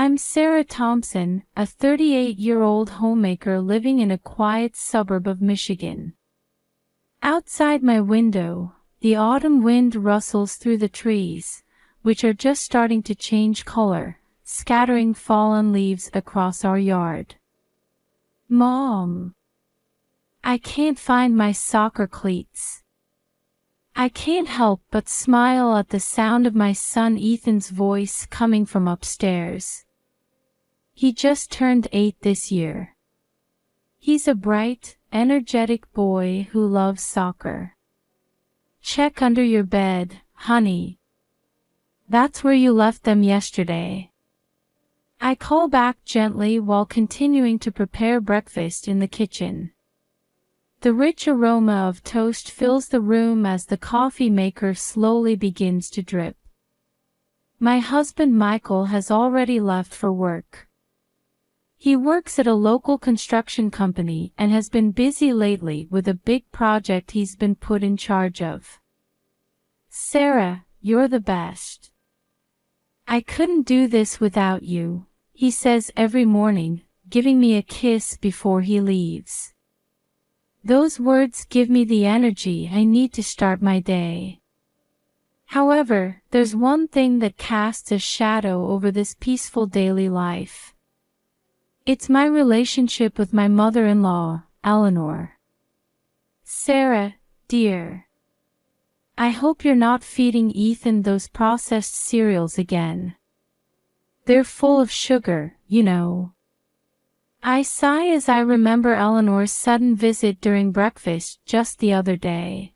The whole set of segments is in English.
I'm Sarah Thompson, a 38-year-old homemaker living in a quiet suburb of Michigan. Outside my window, the autumn wind rustles through the trees, which are just starting to change color, scattering fallen leaves across our yard. Mom, I can't find my soccer cleats. I can't help but smile at the sound of my son Ethan's voice coming from upstairs. He just turned 8 this year. He's a bright, energetic boy who loves soccer. Check under your bed, honey. That's where you left them yesterday. I call back gently while continuing to prepare breakfast in the kitchen. The rich aroma of toast fills the room as the coffee maker slowly begins to drip. My husband Michael has already left for work. He works at a local construction company and has been busy lately with a big project he's been put in charge of. Sarah, you're the best. I couldn't do this without you, he says every morning, giving me a kiss before he leaves. Those words give me the energy I need to start my day. However, there's one thing that casts a shadow over this peaceful daily life. It's my relationship with my mother-in-law, Eleanor. Sarah, dear. I hope you're not feeding Ethan those processed cereals again. They're full of sugar, you know. I sigh as I remember Eleanor's sudden visit during breakfast just the other day.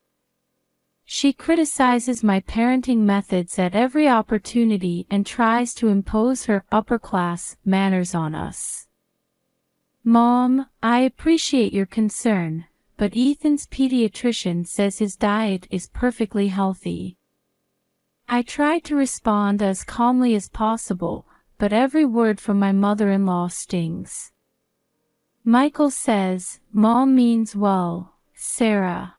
She criticizes my parenting methods at every opportunity and tries to impose her upper-class manners on us. Mom, I appreciate your concern, but Ethan's pediatrician says his diet is perfectly healthy. I try to respond as calmly as possible, but every word from my mother-in-law stings. Michael says, Mom means well, Sarah.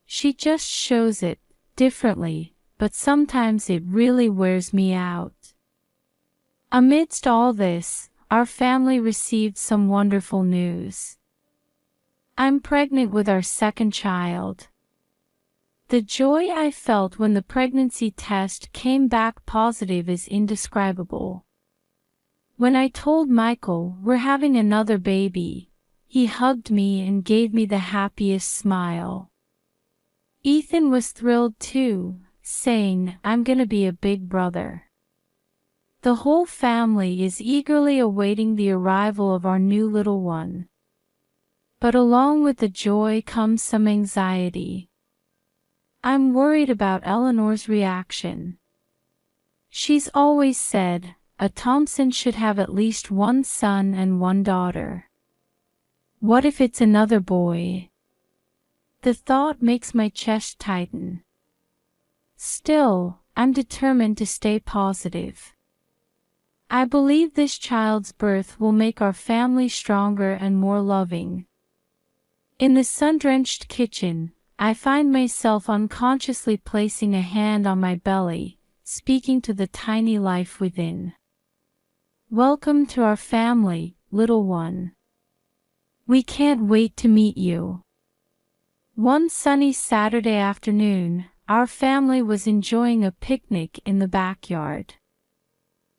She just shows it differently, but sometimes it really wears me out. Amidst all this, our family received some wonderful news. I'm pregnant with our second child. The joy I felt when the pregnancy test came back positive is indescribable. When I told Michael we're having another baby, he hugged me and gave me the happiest smile. Ethan was thrilled too, saying, I'm gonna be a big brother. The whole family is eagerly awaiting the arrival of our new little one. But along with the joy comes some anxiety. I'm worried about Eleanor's reaction. She's always said, a Thompson should have at least one son and one daughter. What if it's another boy? The thought makes my chest tighten. Still, I'm determined to stay positive. I believe this child's birth will make our family stronger and more loving. In the sun-drenched kitchen, I find myself unconsciously placing a hand on my belly, speaking to the tiny life within. Welcome to our family, little one. We can't wait to meet you. One sunny Saturday afternoon, our family was enjoying a picnic in the backyard.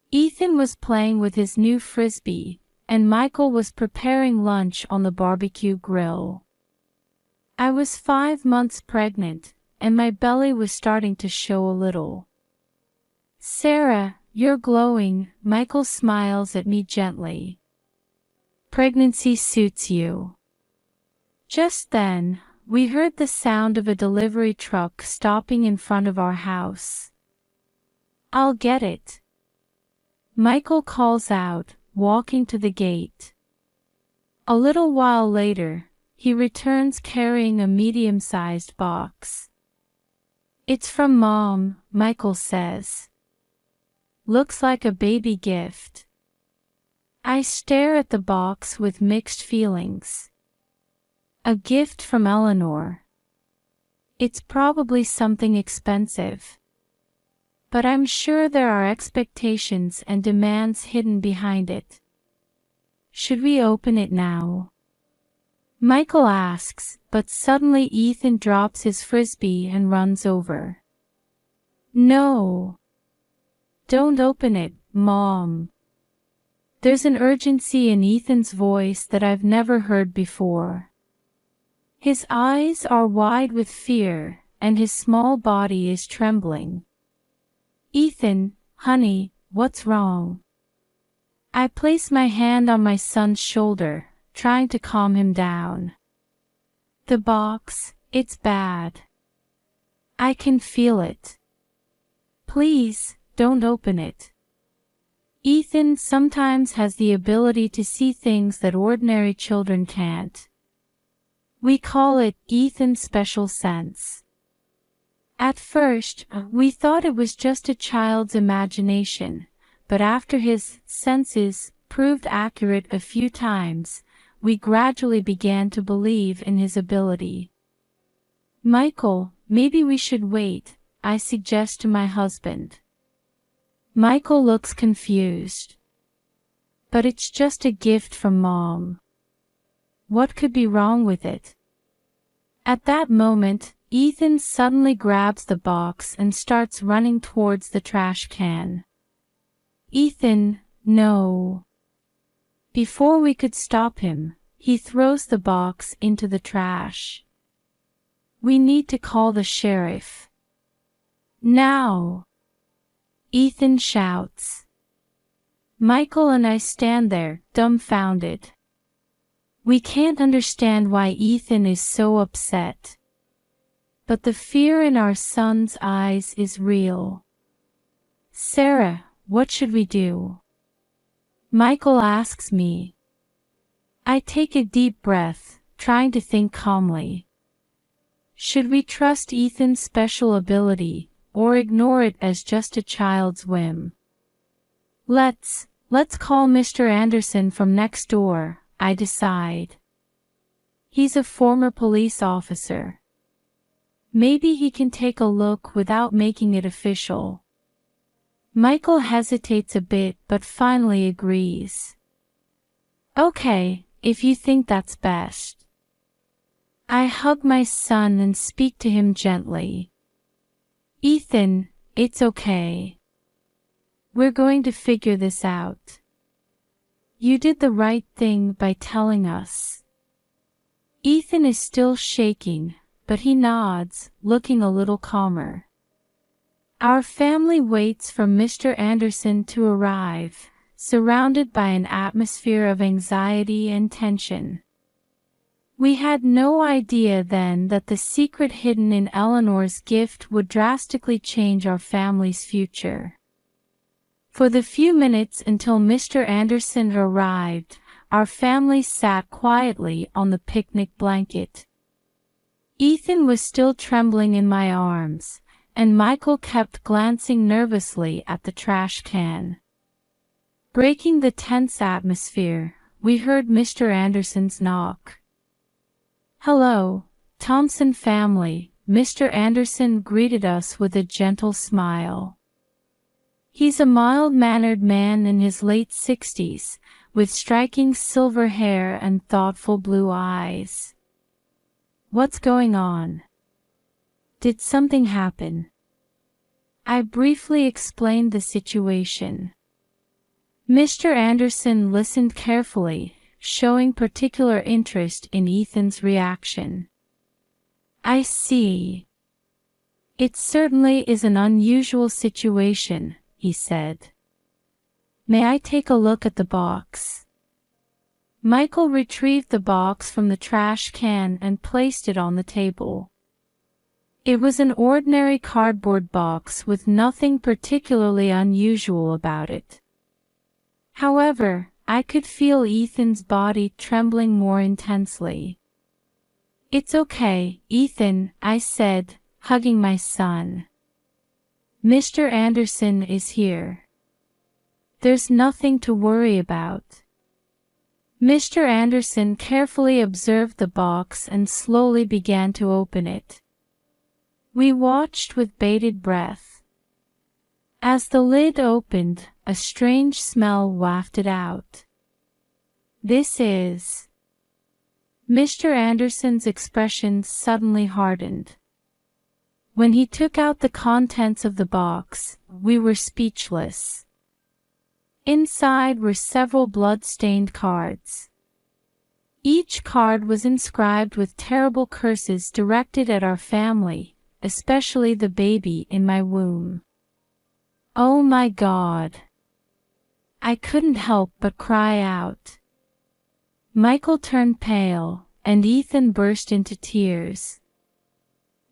Ethan was playing with his new frisbee, and Michael was preparing lunch on the barbecue grill. I was 5 months pregnant, and my belly was starting to show a little. Sarah, you're glowing, Michael smiles at me gently. Pregnancy suits you. Just then, we heard the sound of a delivery truck stopping in front of our house. I'll get it. Michael calls out, walking to the gate. A little while later, he returns carrying a medium-sized box. It's from Mom, Michael says. Looks like a baby gift. I stare at the box with mixed feelings. A gift from Eleanor. It's probably something expensive. But I'm sure there are expectations and demands hidden behind it. Should we open it now? Michael asks, but suddenly Ethan drops his frisbee and runs over. No. Don't open it, Mom. There's an urgency in Ethan's voice that I've never heard before. His eyes are wide with fear, and his small body is trembling. Ethan, honey, what's wrong? I place my hand on my son's shoulder, trying to calm him down. The box, it's bad. I can feel it. Please, don't open it. Ethan sometimes has the ability to see things that ordinary children can't. We call it Ethan's special sense. At first, we thought it was just a child's imagination, but after his senses proved accurate a few times, we gradually began to believe in his ability. Michael, maybe we should wait, I suggest to my husband. Michael looks confused. But it's just a gift from Mom. What could be wrong with it? At that moment, Ethan suddenly grabs the box and starts running towards the trash can. Ethan, no. Before we could stop him, he throws the box into the trash. We need to call the sheriff. Now! Ethan shouts. Michael and I stand there, dumbfounded. We can't understand why Ethan is so upset. But the fear in our son's eyes is real. Sarah, what should we do? Michael asks me. I take a deep breath, trying to think calmly. Should we trust Ethan's special ability, or ignore it as just a child's whim? Let's call Mr. Anderson from next door, I decide. He's a former police officer. Maybe he can take a look without making it official. Michael hesitates a bit but finally agrees. Okay, if you think that's best. I hug my son and speak to him gently. Ethan, it's okay. We're going to figure this out. You did the right thing by telling us. Ethan is still shaking, but he nods, looking a little calmer. Our family waits for Mr. Anderson to arrive, surrounded by an atmosphere of anxiety and tension. We had no idea then that the secret hidden in Eleanor's gift would drastically change our family's future. For the few minutes until Mr. Anderson arrived, our family sat quietly on the picnic blanket. Ethan was still trembling in my arms, and Michael kept glancing nervously at the trash can. Breaking the tense atmosphere, we heard Mr. Anderson's knock. Hello, Thompson family, Mr. Anderson greeted us with a gentle smile. He's a mild-mannered man in his late 60s, with striking silver hair and thoughtful blue eyes. What's going on? Did something happen? I briefly explained the situation. Mr. Anderson listened carefully, showing particular interest in Ethan's reaction. I see. It certainly is an unusual situation, he said. May I take a look at the box? Michael retrieved the box from the trash can and placed it on the table. It was an ordinary cardboard box with nothing particularly unusual about it. However, I could feel Ethan's body trembling more intensely. It's okay, Ethan, I said, hugging my son. Mr. Anderson is here. There's nothing to worry about. Mr. Anderson carefully observed the box and slowly began to open it. We watched with bated breath. As the lid opened, a strange smell wafted out. "This is..." Mr. Anderson's expression suddenly hardened. When he took out the contents of the box, we were speechless. Inside were several blood-stained cards. Each card was inscribed with terrible curses directed at our family, especially the baby in my womb. Oh my God! I couldn't help but cry out. Michael turned pale, and Ethan burst into tears.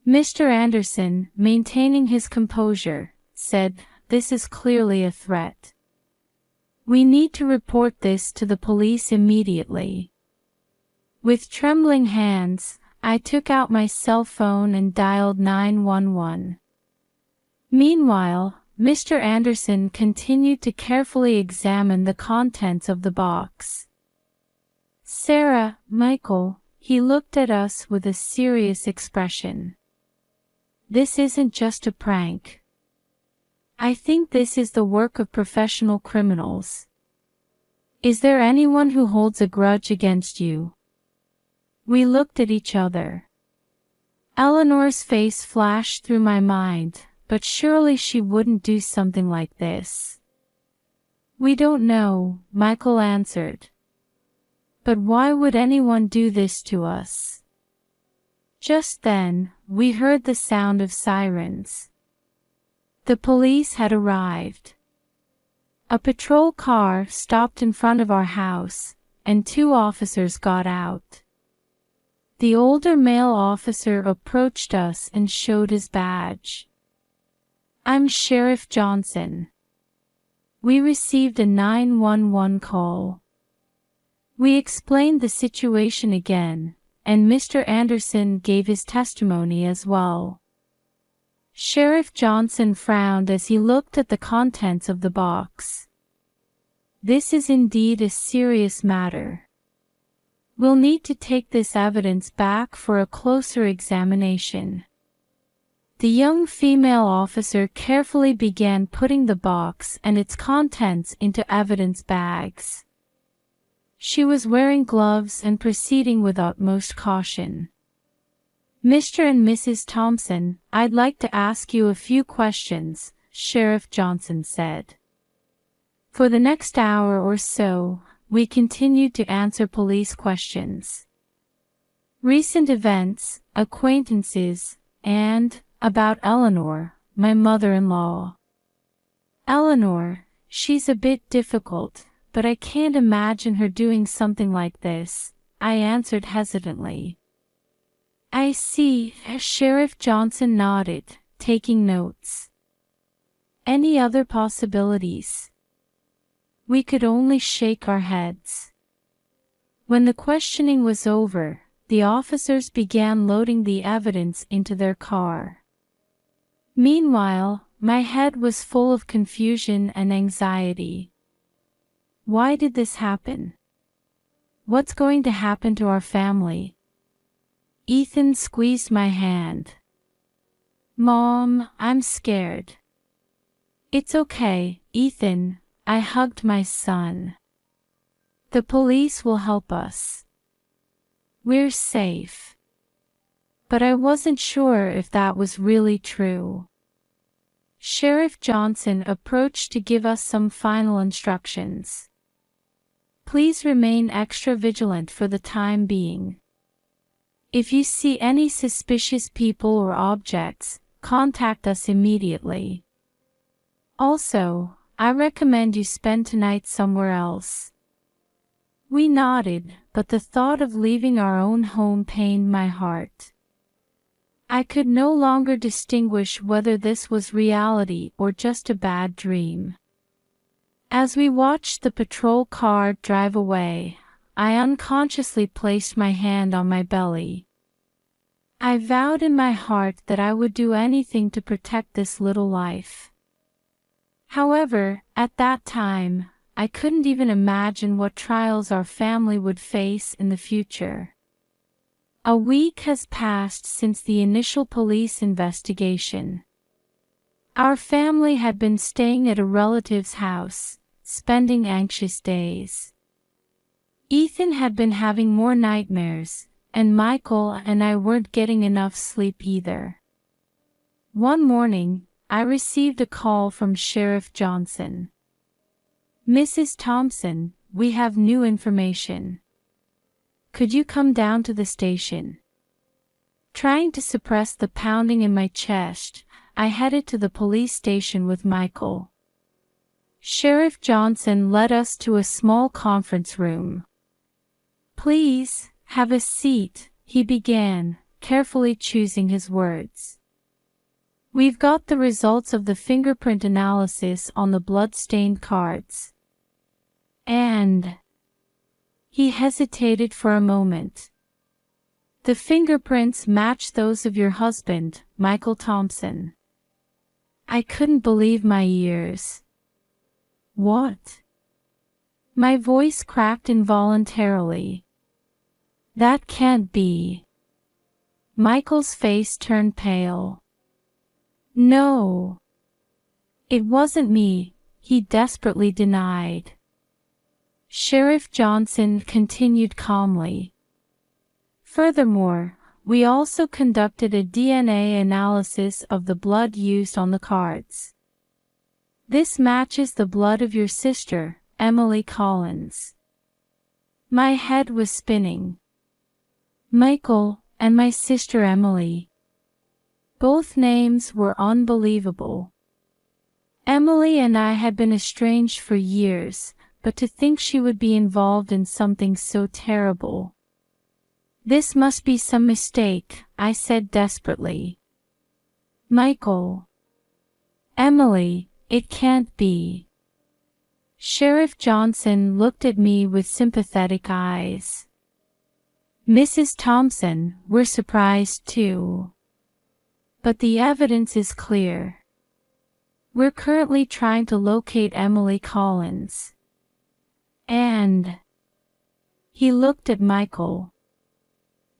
Mr. Anderson, maintaining his composure, said, "This is clearly a threat. We need to report this to the police immediately." With trembling hands, I took out my cell phone and dialed 911. Meanwhile, Mr. Anderson continued to carefully examine the contents of the box. "Sarah, Michael," he looked at us with a serious expression. "This isn't just a prank. I think this is the work of professional criminals. Is there anyone who holds a grudge against you?" We looked at each other. Eleanor's face flashed through my mind, but surely she wouldn't do something like this. "We don't know," Michael answered. "But why would anyone do this to us?" Just then, we heard the sound of sirens. The police had arrived. A patrol car stopped in front of our house, and 2 officers got out. The older male officer approached us and showed his badge. "I'm Sheriff Johnson. We received a 911 call." We explained the situation again, and Mr. Anderson gave his testimony as well. Sheriff Johnson frowned as he looked at the contents of the box. "This is indeed a serious matter. We'll need to take this evidence back for a closer examination." The young female officer carefully began putting the box and its contents into evidence bags. She was wearing gloves and proceeding with utmost caution. "Mr. and Mrs. Thompson, I'd like to ask you a few questions," Sheriff Johnson said. For the next hour or so, we continued to answer police questions. Recent events, acquaintances, and about Eleanor, my mother-in-law. "Eleanor, she's a bit difficult, but I can't imagine her doing something like this," I answered hesitantly. "I see," Sheriff Johnson nodded, taking notes. "Any other possibilities?" We could only shake our heads. When the questioning was over, the officers began loading the evidence into their car. Meanwhile, my head was full of confusion and anxiety. Why did this happen? What's going to happen to our family? Ethan squeezed my hand. "Mom, I'm scared." "It's okay, Ethan," I hugged my son. "The police will help us. We're safe." But I wasn't sure if that was really true. Sheriff Johnson approached to give us some final instructions. "Please remain extra vigilant for the time being. If you see any suspicious people or objects, contact us immediately. Also, I recommend you spend tonight somewhere else." We nodded, but the thought of leaving our own home pained my heart. I could no longer distinguish whether this was reality or just a bad dream. As we watched the patrol car drive away, I unconsciously placed my hand on my belly. I vowed in my heart that I would do anything to protect this little life. However, at that time, I couldn't even imagine what trials our family would face in the future. A week has passed since the initial police investigation. Our family had been staying at a relative's house, spending anxious days. Ethan had been having more nightmares, and Michael and I weren't getting enough sleep either. One morning, I received a call from Sheriff Johnson. "Mrs. Thompson, we have new information. Could you come down to the station?" Trying to suppress the pounding in my chest, I headed to the police station with Michael. Sheriff Johnson led us to a small conference room. "Please, have a seat," he began, carefully choosing his words. "We've got the results of the fingerprint analysis on the blood-stained cards. And..." He hesitated for a moment. "The fingerprints match those of your husband, Michael Thompson." I couldn't believe my ears. "What?" My voice cracked involuntarily. "That can't be." Michael's face turned pale. "No. It wasn't me," he desperately denied. Sheriff Johnson continued calmly. "Furthermore, we also conducted a DNA analysis of the blood used on the cards. This matches the blood of your sister, Emily Collins." My head was spinning. Michael and my sister Emily. Both names were unbelievable. Emily and I had been estranged for years, but to think she would be involved in something so terrible. "This must be some mistake," I said desperately. "Michael. Emily, it can't be." Sheriff Johnson looked at me with sympathetic eyes. "Mrs. Thompson, we're surprised too. But the evidence is clear. We're currently trying to locate Emily Collins. And..." He looked at Michael.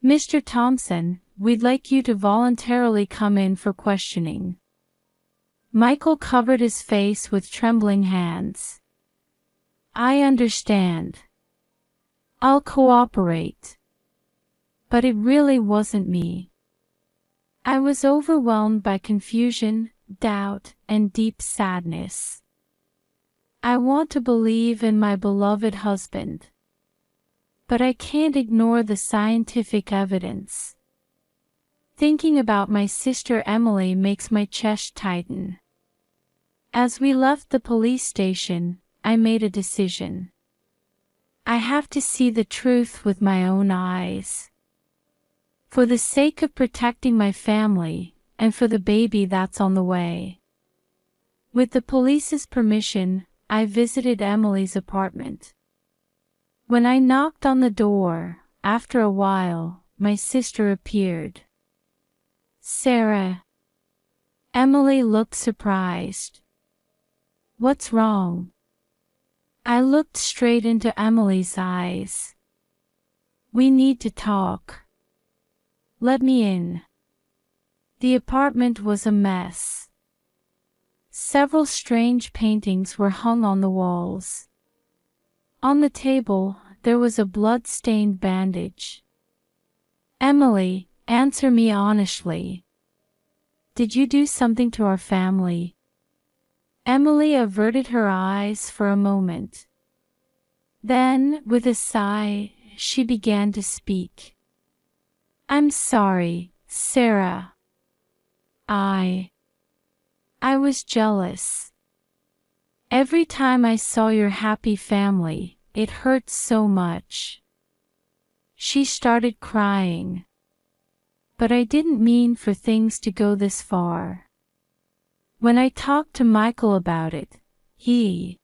"Mr. Thompson, we'd like you to voluntarily come in for questioning." Michael covered his face with trembling hands. "I understand. I'll cooperate." But it really wasn't me. I was overwhelmed by confusion, doubt, and deep sadness. I want to believe in my beloved husband. But I can't ignore the scientific evidence. Thinking about my sister Emily makes my chest tighten. As we left the police station, I made a decision. I have to see the truth with my own eyes. For the sake of protecting my family, and for the baby that's on the way. With the police's permission, I visited Emily's apartment. When I knocked on the door, after a while, my sister appeared. "Sarah." Emily looked surprised. "What's wrong?" I looked straight into Emily's eyes. "We need to talk." "Let me in." The apartment was a mess. Several strange paintings were hung on the walls. On the table, there was a blood-stained bandage. "Emily, answer me honestly. Did you do something to our family?" Emily averted her eyes for a moment. Then, with a sigh, she began to speak. "I'm sorry, Sarah. I was jealous. Every time I saw your happy family, it hurt so much." She started crying. "But I didn't mean for things to go this far. When I talked to Michael about it, he..."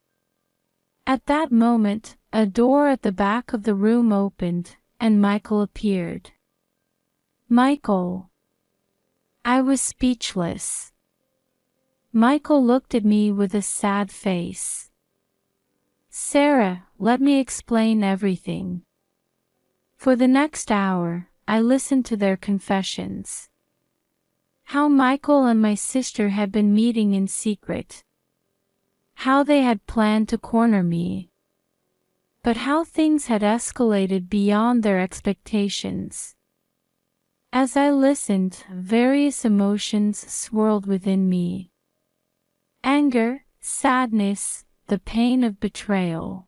At that moment, a door at the back of the room opened, and Michael appeared. "Michael." I was speechless. Michael looked at me with a sad face. "Sarah, let me explain everything." For the next hour, I listened to their confessions. How Michael and my sister had been meeting in secret. How they had planned to corner me. But how things had escalated beyond their expectations. As I listened, various emotions swirled within me. Anger, sadness, the pain of betrayal,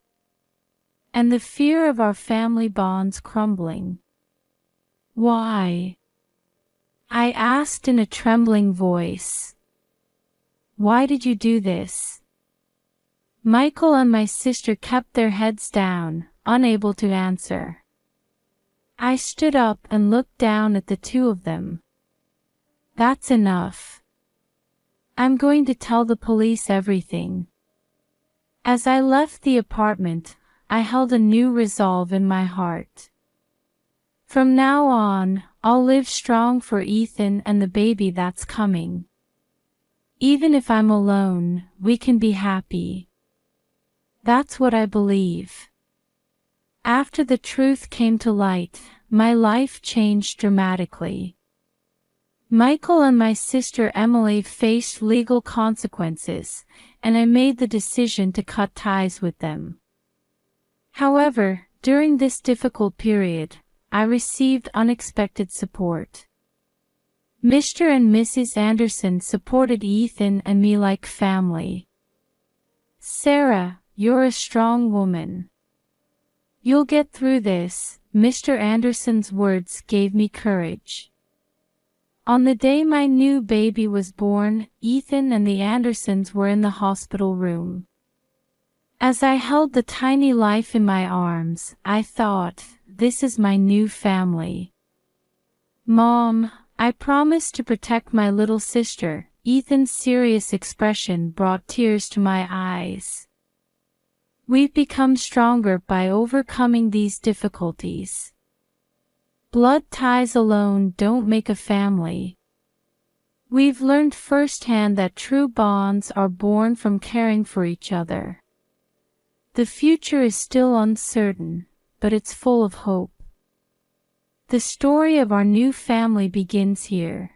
and the fear of our family bonds crumbling. Why? I asked in a trembling voice. Why did you do this? Michael and my sister kept their heads down, unable to answer. I stood up and looked down at the two of them. That's enough. I'm going to tell the police everything. As I left the apartment, I held a new resolve in my heart. From now on, I'll live strong for Ethan and the baby that's coming. Even if I'm alone, we can be happy. That's what I believe. After the truth came to light, my life changed dramatically. Michael and my sister Emily faced legal consequences, and I made the decision to cut ties with them. However, during this difficult period, I received unexpected support. Mr. and Mrs. Anderson supported Ethan and me like family. Sarah, you're a strong woman. You'll get through this, Mr. Anderson's words gave me courage. On the day my new baby was born, Ethan and the Andersons were in the hospital room. As I held the tiny life in my arms, I thought, this is my new family. Mom, I promise to protect my little sister. Ethan's serious expression brought tears to my eyes. We've become stronger by overcoming these difficulties. Blood ties alone don't make a family. We've learned firsthand that true bonds are born from caring for each other. The future is still uncertain, but it's full of hope. The story of our new family begins here.